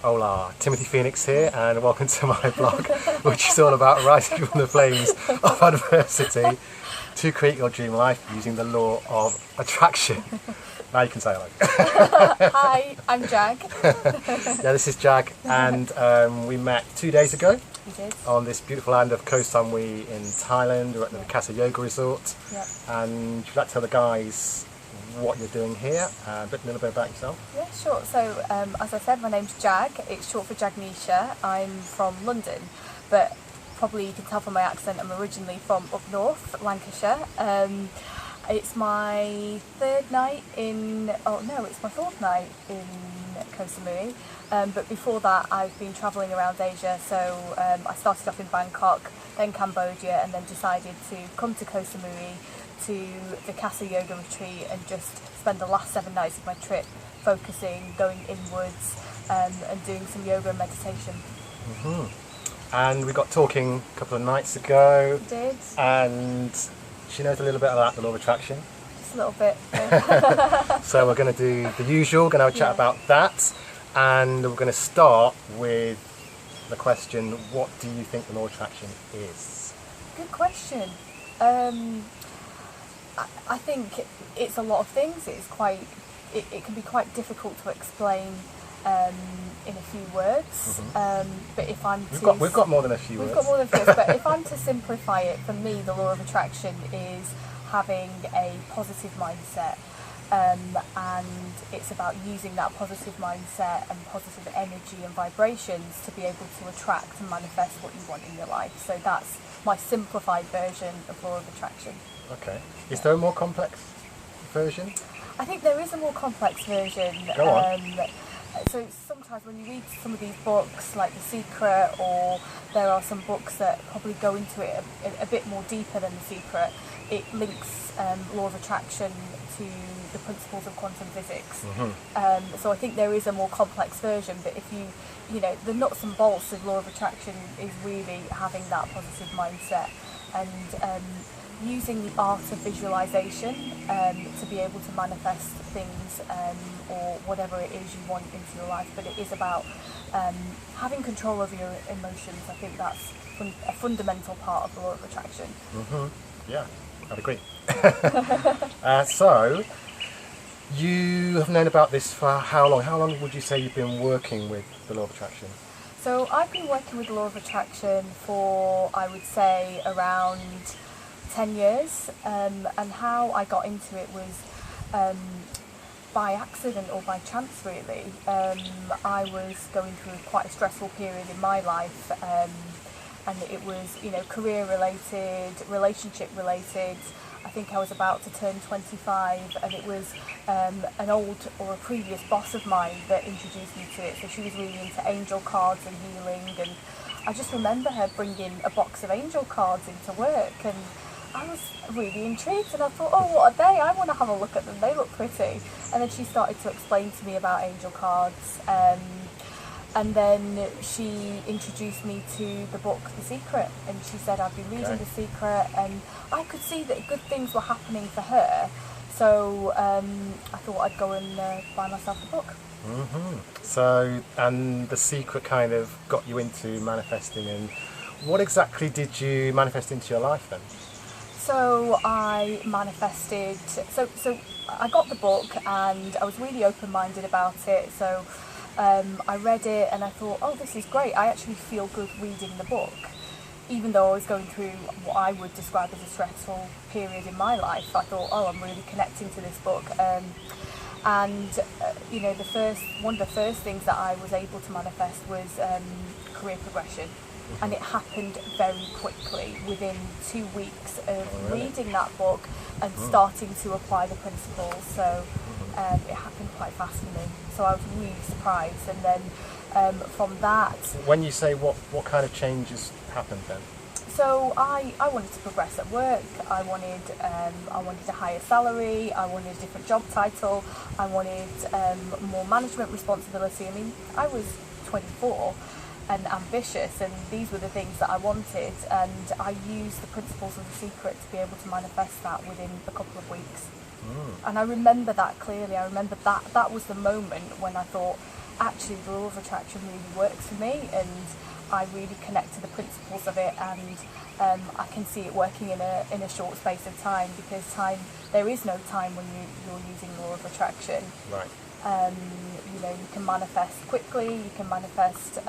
Hola, Timothy Phoenix here, and welcome to my blog, which is all about rising from the flames of adversity to create your dream life using the law of attraction. Now you can say hello. Hi, I'm Jag. Yeah, this is Jag, and we met 2 days ago. We did. On this beautiful land of Koh Samui in Thailand. We're at the Casa Yoga Resort. Yep. And would you like to tell the guys what you're doing here, a little bit about yourself? Yeah, sure. So, as I said, my name's Jag. It's short for Jagnisha. I'm from London, but probably you can tell from my accent I'm originally from up north, Lancashire. It's my third night in, it's my fourth night in Koh Samui. But before that I've been travelling around Asia, so I started off in Bangkok, then Cambodia, and then decided to come to Koh Samui to the Casa Yoga retreat and just spend the last 7 nights of my trip focusing, going inwards, and doing some yoga and meditation. Mm-hmm. And we got talking a couple of nights ago. We did. And she knows a little bit about the law of attraction. Just a little bit. So we're going to do the usual, going to have a chat about that. And we're going to start with the question, what do you think the law of attraction is? Good question. I think it's a lot of things. It can be quite difficult to explain in a few words. Mm-hmm. But if I'm we've got more than a few words. We've got more than a few words. But if I'm to simplify it, for me, the law of attraction is having a positive mindset. And it's about using that positive mindset and positive energy and vibrations to be able to attract and manifest what you want in your life. So that's my simplified version of law of attraction. Okay. Is there a more complex version? I think there is a more complex version. Go on. So sometimes when you read some of these books, like The Secret, or there are some books that probably go into it a bit more deeper than The Secret, it links law of attraction to the principles of quantum physics. Mm-hmm. So I think there is a more complex version, but if you know, the nuts and bolts of law of attraction is really having that positive mindset and using the art of visualization to be able to manifest things or whatever it is you want into your life. But it is about having control over your emotions. I think that's a fundamental part of the law of attraction. Mm-hmm. Yeah, I'd agree. So, you have known about this for how long? How long would you say you've been working with the law of attraction? So I've been working with the law of attraction for, I would say, around 10 years, and how I got into it was by accident or by chance, really. I was going through quite a stressful period in my life, and it was, career related, relationship related. I think I was about to turn 25, and it was an old or a previous boss of mine that introduced me to it. So she was really into angel cards and healing, and I just remember her bringing a box of angel cards into work, and I was really intrigued, and I thought, oh, what are they? I want to have a look at them, they look pretty. And then she started to explain to me about angel cards, and then she introduced me to the book The Secret, and she said I'd been reading The Secret, and I could see that good things were happening for her, so I thought I'd go and buy myself the book. Mm-hmm. So, and The Secret kind of got you into manifesting, and what exactly did you manifest into your life then? So I manifested, so I got the book and I was really open-minded about it, so I read it and I thought, oh, this is great, I actually feel good reading the book. Even though I was going through what I would describe as a stressful period in my life, I thought, oh, I'm really connecting to this book. One of the first things that I was able to manifest was career progression. And it happened very quickly, within 2 weeks of reading that book and starting to apply the principles. So it happened quite fast for me. So I was really surprised. And then from that... When you say what kind of changes happened then? So I wanted to progress at work. I wanted a higher salary. I wanted a different job title. I wanted more management responsibility. I mean, I was 24. And ambitious, and these were the things that I wanted, and I used the principles of The Secret to be able to manifest that within a couple of weeks. And I remember that clearly. I remember that was the moment when I thought, actually the law of attraction really works for me, and I really connect to the principles of it, and I can see it working in a short space of time, because there is no time when you're using law of attraction. Right. You know, you can manifest quickly, you can manifest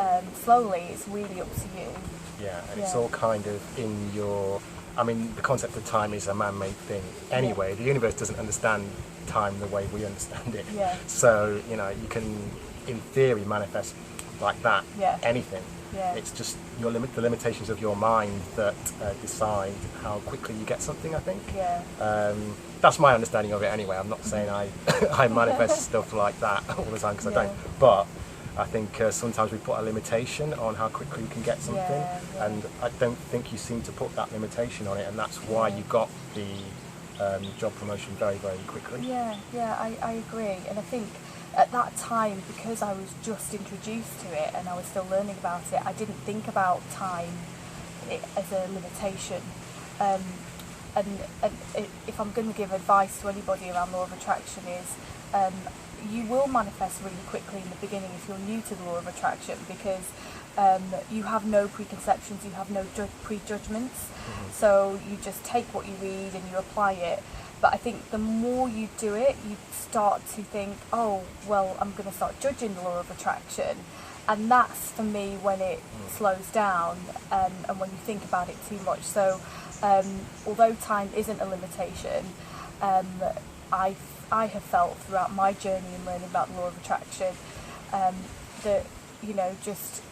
slowly. It's really up to you. Yeah, and it's all kind of in your... I mean, the concept of time is a man-made thing anyway. The universe doesn't understand time the way we understand it. Yeah. So, you know, you can, in theory, manifest like that, anything. Yeah. It's just the limitations of your mind that decide how quickly you get something, I think. Yeah. That's my understanding of it anyway. I'm not saying I manifest stuff like that all the time, because I don't. But I think sometimes we put a limitation on how quickly you can get something, and I don't think you seem to put that limitation on it, and that's why you got the job promotion very, very quickly. Yeah, I agree. And I think at that time, because I was just introduced to it and I was still learning about it, I didn't think about time as a limitation. And if I'm going to give advice to anybody around law of attraction is, you will manifest really quickly in the beginning if you're new to the law of attraction, because you have no preconceptions, you have no prejudgments. So you just take what you read and you apply it. But I think the more you do it, you start to think, oh, well, I'm going to start judging the law of attraction. And that's, for me, when it slows down and when you think about it too much. So although time isn't a limitation, I have felt throughout my journey in learning about the law of attraction that, you know, just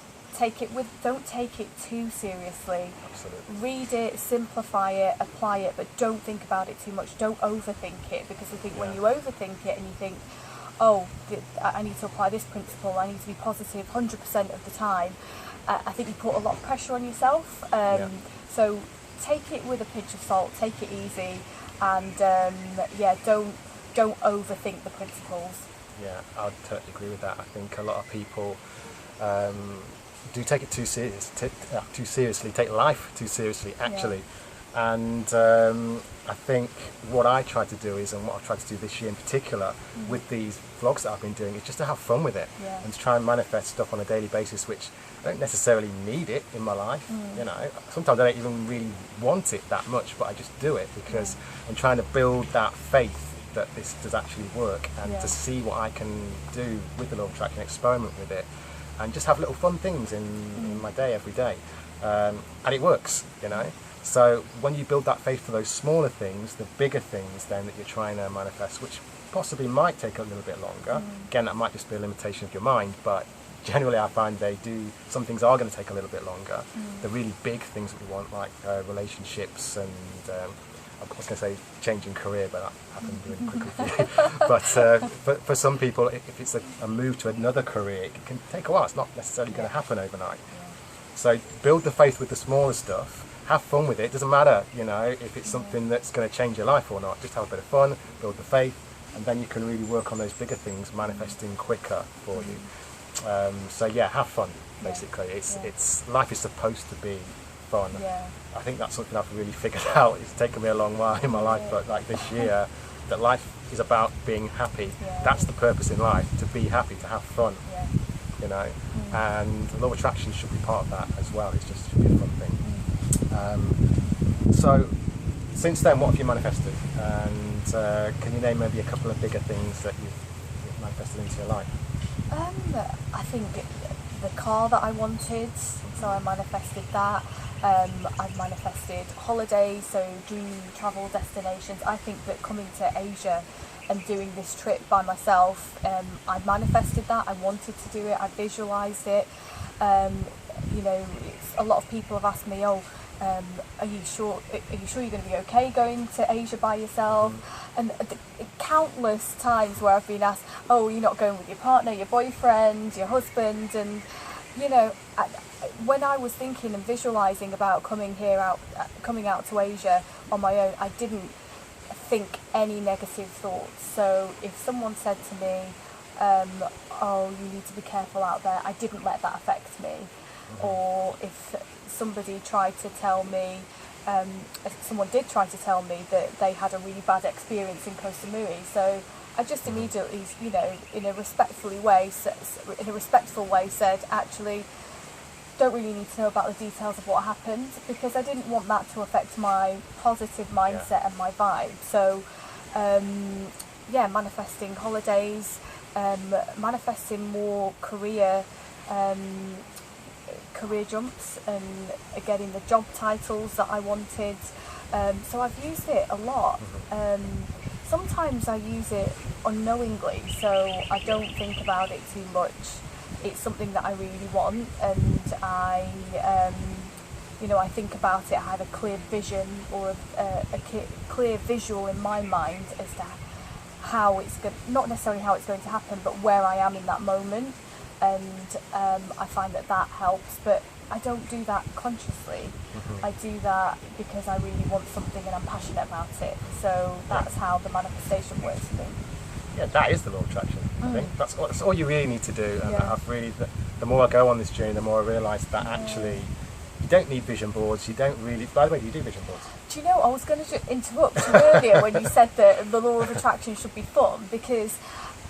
don't take it too seriously. Absolutely. Read it, simplify it, apply it, but don't think about it too much. Don't overthink it, because I think when you overthink it and you think, oh, I need to apply this principle, I need to be positive 100% of the time, I think you put a lot of pressure on yourself. So take it with a pinch of salt, take it easy, and don't overthink the principles. Yeah, I'd totally agree with that. I think a lot of people do take it too seriously, take life too seriously, actually. And I think what I try to do is, and what I've tried to do this year in particular with these vlogs that I've been doing, is just to have fun with it and to try and manifest stuff on a daily basis, which I don't necessarily need it in my life. You know, sometimes I don't even really want it that much, but I just do it because I'm trying to build that faith that this does actually work, and to see what I can do with the law of attraction, experiment with it, and just have little fun things in my day every day, and it works, you know. So when you build that faith for those smaller things, the bigger things then that you're trying to manifest, which possibly might take a little bit longer, again, that might just be a limitation of your mind, but generally I find some things are going to take a little bit longer. The really big things that we want, like relationships and I was going to say changing career, but that happened really quickly for you. But for some people, if it's a move to another career, it can take a while. It's not necessarily going to happen overnight. So build the faith with the smaller stuff. Have fun with it. It doesn't matter, you know, if it's something that's going to change your life or not. Just have a bit of fun, build the faith, and then you can really work on those bigger things, manifesting quicker for you. So yeah, have fun. Basically, it's life is supposed to be fun. I think that's something I've really figured out. It's taken me a long while in my life, but like this year, that life is about being happy. That's the purpose in life, to be happy, to have fun, you know, and the law of attraction should be part of that as well. It just should be a fun thing. So since then, what have you manifested, and can you name maybe a couple of bigger things that you've manifested into your life? I think the car that I wanted, so I manifested that. I've manifested holidays, so dream travel destinations. I think that coming to Asia and doing this trip by myself, I manifested that. I wanted to do it. I visualised it. You know, a lot of people have asked me, "Oh, are you sure you're going to be okay going to Asia by yourself?" And countless times where I've been asked, "Oh, you're not going with your partner, your boyfriend, your husband," and you know. When I was thinking and visualising about coming out to Asia on my own, I didn't think any negative thoughts. So if someone said to me, "Oh, you need to be careful out there," I didn't let that affect me. Or if somebody tried to tell me, someone did try to tell me that they had a really bad experience in Koh Samui, so I just immediately, you know, in a respectful way said, actually, don't really need to know about the details of what happened, because I didn't want that to affect my positive mindset and my vibe. So, manifesting holidays, manifesting more career jumps, and getting the job titles that I wanted. So I've used it a lot. Sometimes I use it unknowingly, so I don't think about it too much. It's something that I really want, and I think about it. I have a clear vision, or a clear visual in my mind as to how it's going, not necessarily how it's going to happen, but where I am in that moment. And I find that helps, but I don't do that consciously. I do that because I really want something and I'm passionate about it. So that's how the manifestation works for me. Yeah, that is the law of attraction. I think that's all you really need to do. And I've really, the more I go on this journey, the more I realise that actually you don't need vision boards. You don't really. By the way, do you do vision boards? Do you know, I was going to interrupt you earlier when you said that the law of attraction should be fun, because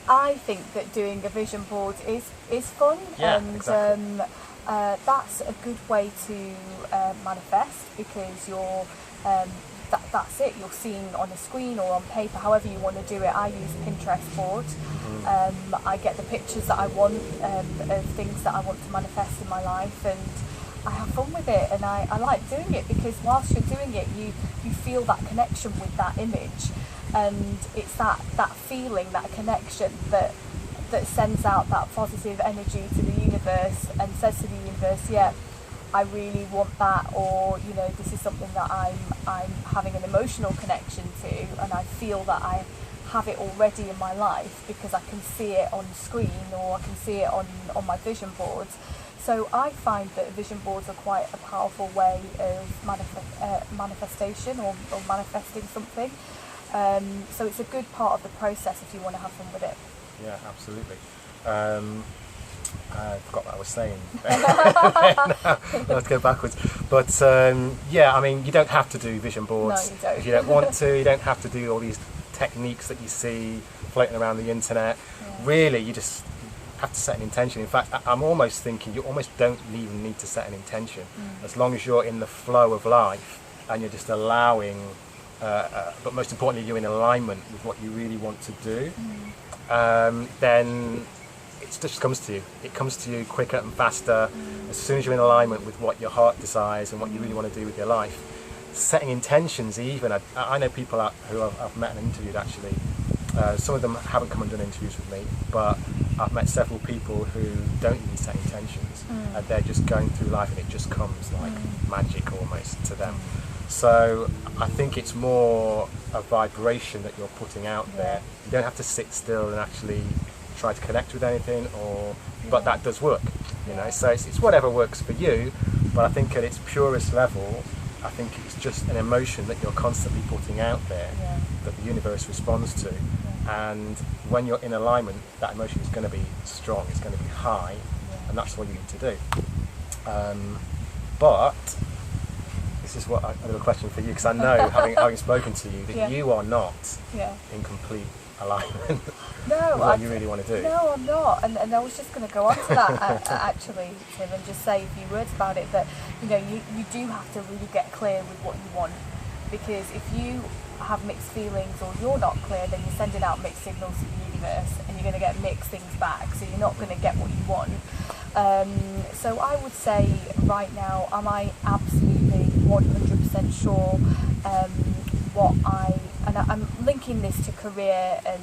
I think that doing a vision board is fun, exactly. That's a good way to manifest, because you're that's it. You're seeing on a screen or on paper, however you want to do it. I use Pinterest board. I get the pictures that I want of things that I want to manifest in my life, and I have fun with it, and I like doing it, because whilst you're doing it, you feel that connection with that image. And it's that feeling, that connection that sends out that positive energy to the universe, and says to the universe, yeah, I really want that, or, you know, this is something that I'm having an emotional connection to, and I feel that I have it already in my life because I can see it on screen, or I can see it on my vision boards. So I find that vision boards are quite a powerful way of manifestation, or manifesting something. So it's a good part of the process if you want to have fun with it. Yeah, absolutely. I forgot what I was saying. Let's go backwards. But I mean, you don't have to do vision boards. No, you don't. If you don't want to. You don't have to do all these techniques that you see floating around the internet. Yeah. Really, you just have to set an intention. In fact, I'm almost thinking you almost don't even need to set an intention. As long as you're in the flow of life and you're just allowing, but most importantly, you're in alignment with what you really want to do, then it just comes to you. It comes to you quicker and faster. As soon as you're in alignment with what your heart desires and what you really want to do with your life. Setting intentions, even, I know people who I've met and interviewed actually. Some of them haven't come and done interviews with me, but I've met several people who don't even set intentions, and they're just going through life and it just comes like magic almost to them. So I think it's more a vibration that you're putting out there. You don't have to sit still and actually try to connect with anything, but that does work, you know. So it's whatever works for you, but I think at its purest level, I think it's just an emotion that you're constantly putting out there that the universe responds to. And when you're in alignment, that emotion is going to be strong, it's going to be high, and that's what you need to do. But this is what I have a question for you, because I know, having spoken to you, that you are not in complete alignment with what you really want to do. No, I'm not, and I was just going to go on to that actually, Tim, and just say a few words about it. That you do have to really get clear with what you want, because if you have mixed feelings or you're not clear, then you're sending out mixed signals to the universe, and you're going to get mixed things back. So you're not going to get what you want. So I would say right now, am I absolutely 100% sure I'm linking this to career, and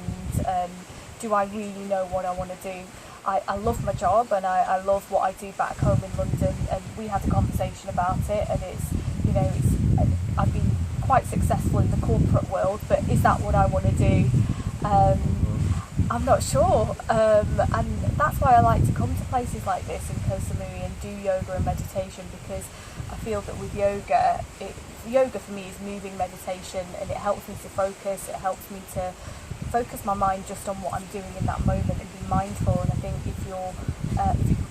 do I really know what I want to do? I love my job, and I love what I do back home in London, and we had a conversation about it, and I've been quite successful in the corporate world, but is that what I want to do? I'm not sure, and that's why I like to come to places like this in Koh Samui and do yoga and meditation, because I feel that with yoga for me is moving meditation, and it helps me to focus. It helps me to focus my mind just on what I'm doing in that moment and be mindful. And I think if you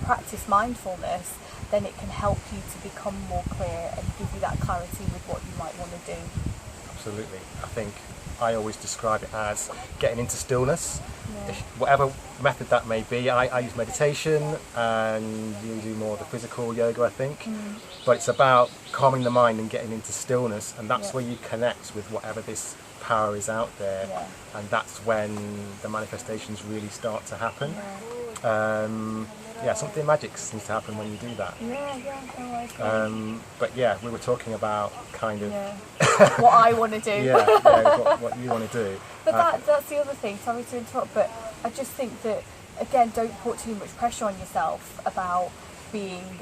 practice mindfulness, then it can help you to become more clear and give you that clarity with what you might want to do. Absolutely. I think I always describe it as getting into stillness. Yeah. Whatever method that may be, I use meditation, and you do more of the physical yoga, I think. But it's about calming the mind and getting into stillness, and that's where you connect with whatever this power is out there, and that's when the manifestations really start to happen. Something magic seems to happen when you do that. But yeah, we were talking about kind of what I want to do. What you want to do. But that's the other thing, sorry to interrupt, but I just think that, again, don't put too much pressure on yourself about being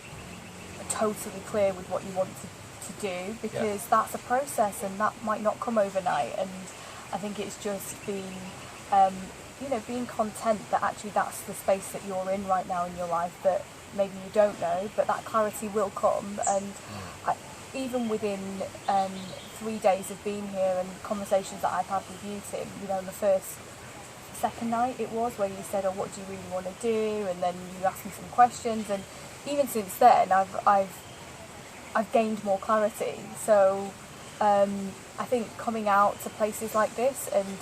totally clear with what you want to do, because that's a process and that might not come overnight. And I think it's just being being content that actually that's the space that you're in right now in your life, that maybe you don't know, but that clarity will come. And even within 3 days of being here and conversations that I've had with you, Tim, the second night it was, where you said, oh, what do you really want to do? And then you asked me some questions, and even since then I've gained more clarity. So I think coming out to places like this, and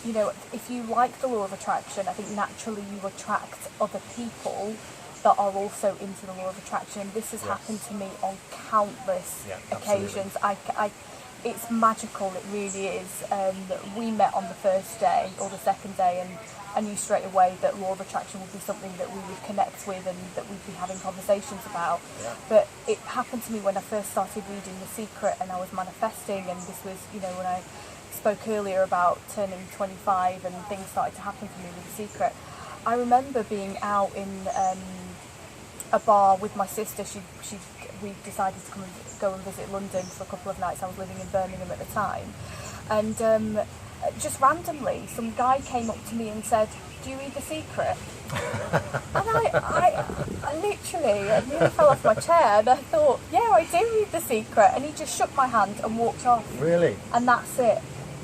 if you like the law of attraction, I think naturally you attract other people that are also into the law of attraction. This has happened to me on countless occasions. It's magical, it really is. We met on the first day or the second day, and I knew straight away that law of attraction would be something that we would connect with and that we'd be having conversations about. But it happened to me when I first started reading The Secret, and I was manifesting, and this was, when I spoke earlier about turning 25 and things started to happen for me with The Secret. I remember being out in a bar with my sister. We decided to go and visit London for a couple of nights. I was living in Birmingham at the time, and just randomly some guy came up to me and said, do you read The Secret? And I nearly fell off my chair, and I thought, yeah, I do read The Secret. And he just shook my hand and walked off. Really? And that's it.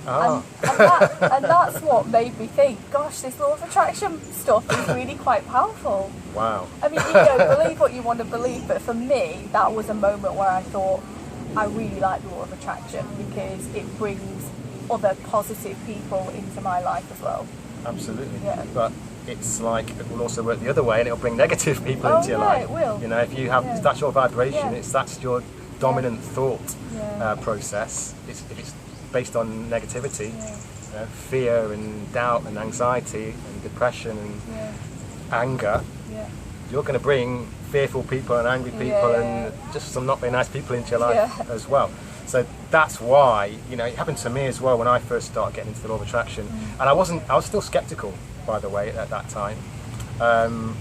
Oh. And that's what made me think, gosh, this law of attraction stuff is really quite powerful. Wow. I mean, believe what you want to believe, but for me, that was a moment where I thought, I really like the law of attraction, because it brings other positive people into my life as well. Absolutely. Yeah. But it's like, it will also work the other way, and it'll bring negative people into your life. It will. If you have, that's your vibration, that's your dominant thought process. If it's based on negativity, fear and doubt and anxiety and depression and anger, you're going to bring fearful people and angry people and just some not very nice people into your life as well. So that's why, it happened to me as well when I first started getting into the law of attraction. And I was still skeptical, by the way, at that time. And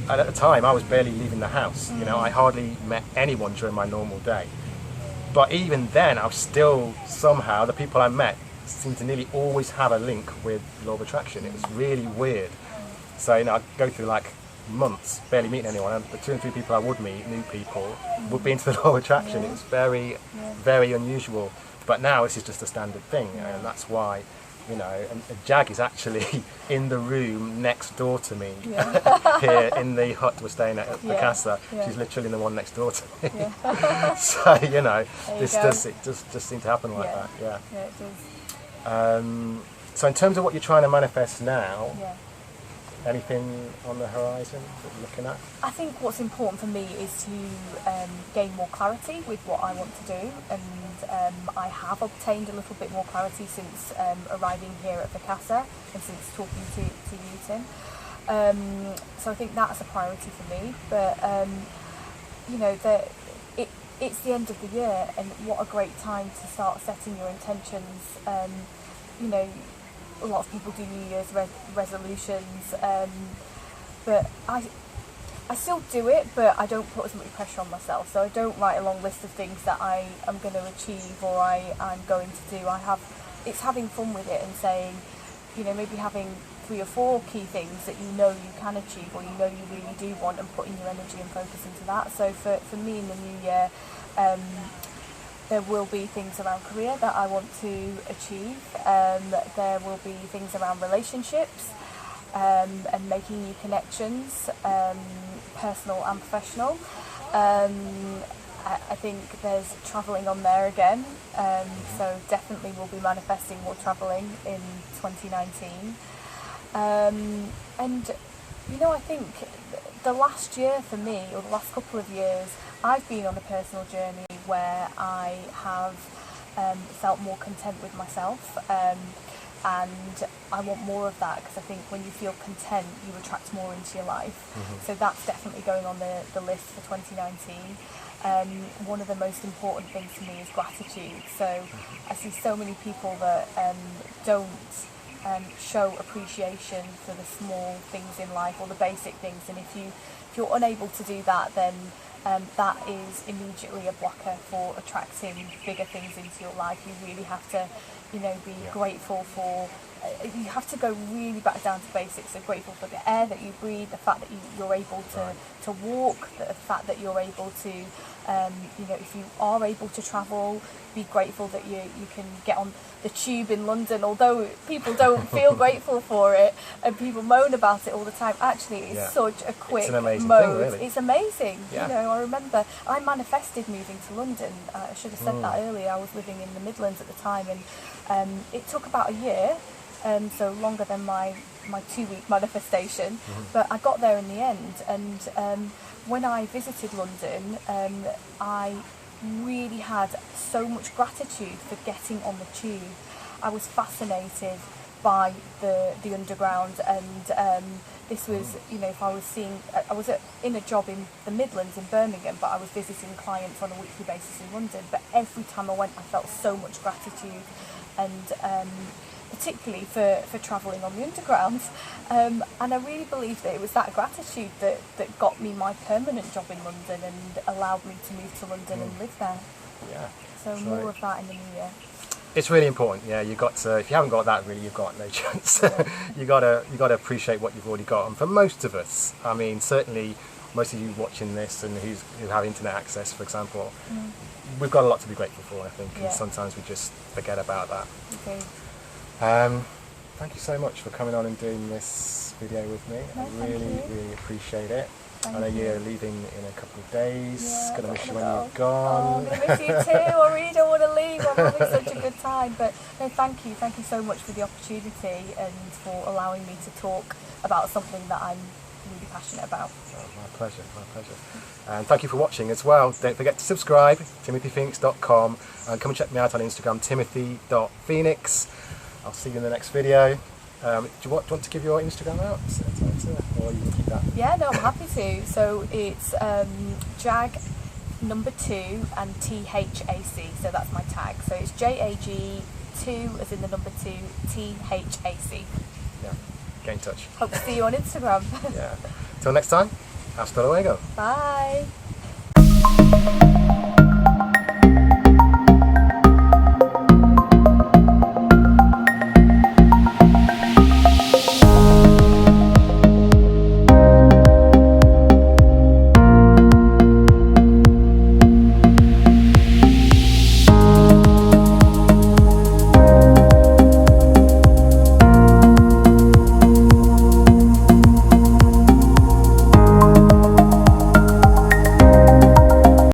at the time I was barely leaving the house. I hardly met anyone during my normal day. But even then, I was still somehow, the people I met seemed to nearly always have a link with law of attraction. It was really weird. So, I'd go through like months barely meeting anyone, and the 2 and 3 people I would meet, new people, would be into the law of attraction. It was very, very unusual. But now this is just a standard thing, and that's why, and Jag is actually in the room next door to me here in the hut we're staying at the Casa. She's literally the one next door to me. So this does seem to happen like that. Yeah, it does. So in terms of what you're trying to manifest now, anything on the horizon that you're looking at? I think what's important for me is to gain more clarity with what I want to do, and I have obtained a little bit more clarity since arriving here at the Casa and since talking to you, Tim. So I think that's a priority for me. But it's the end of the year, and what a great time to start setting your intentions. A lot of people do New Year's resolutions, but I still do it, but I don't put as much pressure on myself. So I don't write a long list of things that I am going to achieve or I'm going to do. It's having fun with it and saying, maybe having 3 or 4 key things that you can achieve, or you really do want, and putting your energy and focus into that. So for me in the new year, there will be things around career that I want to achieve. There will be things around relationships and making new connections, personal and professional. I think there's travelling on there again, so definitely we'll be manifesting more travelling in 2019. And you know, I think the last year for me, or the last couple of years, I've been on a personal journey where I have felt more content with myself, and I want more of that, because I think when you feel content you attract more into your life. So that's definitely going on the list for 2019. One of the most important things to me is gratitude. So I see so many people that don't show appreciation for the small things in life, or the basic things, and if you're unable to do that, then that is immediately a blocker for attracting bigger things into your life. You really have to, you know, be grateful for, you have to go really back down to basics. So grateful for the air that you breathe, the fact that you're able to walk, the fact that you're able to, you know, if you are able to travel, be grateful that you can get on the tube in London, although people don't feel grateful for it and people moan about it all the time. Actually, it's such a quick it's an amazing mode. thing, really. It's amazing. You know, I remember I manifested moving to London. I should have said that earlier. I was living in the Midlands at the time, and it took about a year, so longer than my 2-week manifestation, but I got there in the end. And when I visited London, I really had so much gratitude for getting on the tube. I was fascinated by the underground, and this was, you know, if I was seeing, I was in a job in the Midlands in Birmingham, but I was visiting clients on a weekly basis in London. But every time I went, I felt so much gratitude, and particularly for travelling on the underground. And I really believe that it was that gratitude that got me my permanent job in London and allowed me to move to London and live there. Yeah. So more of that in the new year. It's really important. Yeah, you got to. If you haven't got that, really, you've got no chance. you got to appreciate what you've already got. And for most of us, I mean, certainly most of you watching this and who have internet access, for example, we've got a lot to be grateful for, I think. And sometimes we just forget about that. Okay. Thank you so much for coming on and doing this video with me. No, I really appreciate it. I know you're leaving in a couple of days. Gonna miss you when you're gone. I'm gonna miss you too. I really don't want to leave. I'm having such a good time. But no, thank you so much for the opportunity and for allowing me to talk about something that I'm really passionate about. Oh, my pleasure. And thank you for watching as well. Don't forget to subscribe, timothyphoenix.com, and come and check me out on Instagram, timothy.phoenix. I'll see you in the next video. Do you want to give your Instagram out? Or you can keep that? Yeah, no, I'm happy to. So it's Jag number 2 and THAC. So that's my tag. So it's JAG 2 as in the number 2 THAC. Yeah, get in touch. Hope to see you on Instagram. Yeah. Till next time, hasta luego. Bye.